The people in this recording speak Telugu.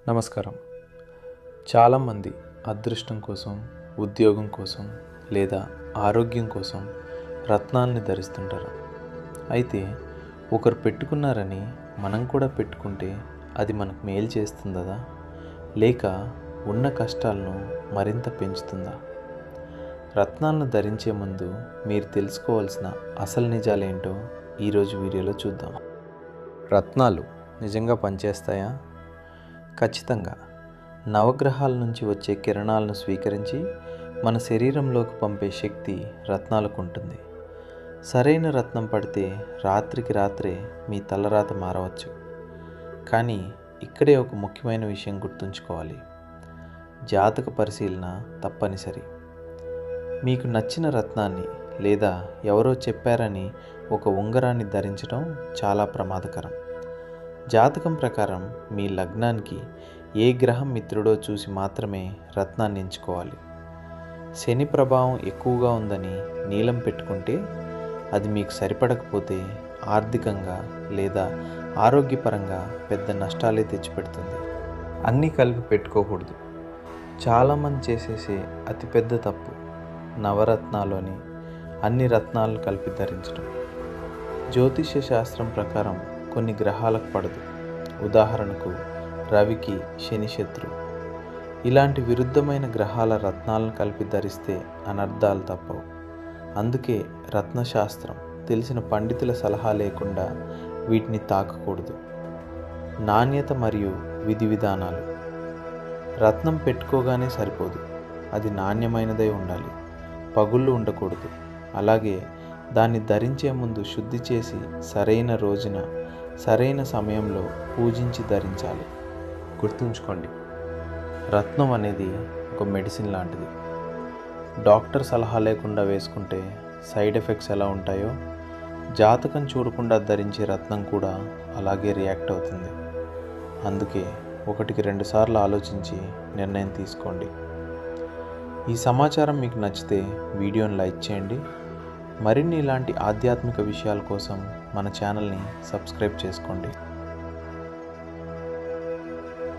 నమస్కారం. చాలామంది అదృష్టం కోసం, ఉద్యోగం కోసం లేదా ఆరోగ్యం కోసం రత్నాల్ని ధరిస్తుంటారు. అయితే ఒకరు పెట్టుకున్నారని మనం కూడా పెట్టుకుంటే అది మనకు మేలు చేస్తుందా, లేక ఉన్న కష్టాలను మరింత పెంచుతుందా? రత్నాలను ధరించే ముందు మీరు తెలుసుకోవాల్సిన అసలు నిజాలేంటో ఈరోజు వీడియోలో చూద్దాం. రత్నాలు నిజంగా పనిచేస్తాయా? ఖచ్చితంగా. నవగ్రహాల నుంచి వచ్చే కిరణాలను స్వీకరించి మన శరీరంలోకి పంపే శక్తి రత్నాలకు ఉంటుంది. సరైన రత్నం పడితే రాత్రికి రాత్రే మీ తలరాత మారవచ్చు. కానీ ఇక్కడే ఒక ముఖ్యమైన విషయం గుర్తుంచుకోవాలి. జాతక పరిశీలన తప్పనిసరి. మీకు నచ్చిన రత్నాన్ని లేదా ఎవరో చెప్పారని ఒక ఉంగరాన్ని ధరించడం చాలా ప్రమాదకరం. జాతకం ప్రకారం మీ లగ్నానికి ఏ గ్రహం మిత్రుడో చూసి మాత్రమే రత్నాన్ని ఎంచుకోవాలి. శని ప్రభావం ఎక్కువగా ఉందని నీలం పెట్టుకుంటే అది మీకు సరిపడకపోతే ఆర్థికంగా లేదా ఆరోగ్యపరంగా పెద్ద నష్టాలే తెచ్చిపెడుతుంది. అన్నీ కలిపి పెట్టుకోకూడదు. చాలామంది చేసేసే అతిపెద్ద తప్పు నవరత్నాలోని అన్ని రత్నాలను కలిపి ధరించడం. జ్యోతిష్య శాస్త్రం ప్రకారం కొన్ని గ్రహాలకు పడదు. ఉదాహరణకు రవికి శని శత్రు. ఇలాంటి విరుద్ధమైన గ్రహాల రత్నాలను కలిపి ధరిస్తే అనర్థాలు తప్పవు. అందుకే రత్నశాస్త్రం తెలిసిన పండితుల సలహా లేకుండా వీటిని తాకకూడదు. నాణ్యత మరియు విధి విధానాలు. రత్నం పెట్టుకోగానే సరిపోదు, అది నాణ్యమైనదై ఉండాలి, పగుళ్ళు ఉండకూడదు. అలాగే దాన్ని ధరించే ముందు శుద్ధి చేసి సరైన రోజున సరైన సమయంలో పూజించి ధరించాలి. గుర్తుంచుకోండి, రత్నం అనేది ఒక మెడిసిన్ లాంటిది. డాక్టర్ సలహా లేకుండా వేసుకుంటే సైడ్ ఎఫెక్ట్స్ ఎలా ఉంటాయో జాతకం చూడకుండా ధరించే రత్నం కూడా అలాగే రియాక్ట్ అవుతుంది. అందుకే 1-2 సార్లు ఆలోచించి నిర్ణయం తీసుకోండి. ఈ సమాచారం మీకు నచ్చితే వీడియోని లైక్ చేయండి. మరిన్ని ఇలాంటి ఆధ్యాత్మిక విషయాల కోసం మన ఛానల్ని సబ్స్క్రైబ్ చేసుకోండి.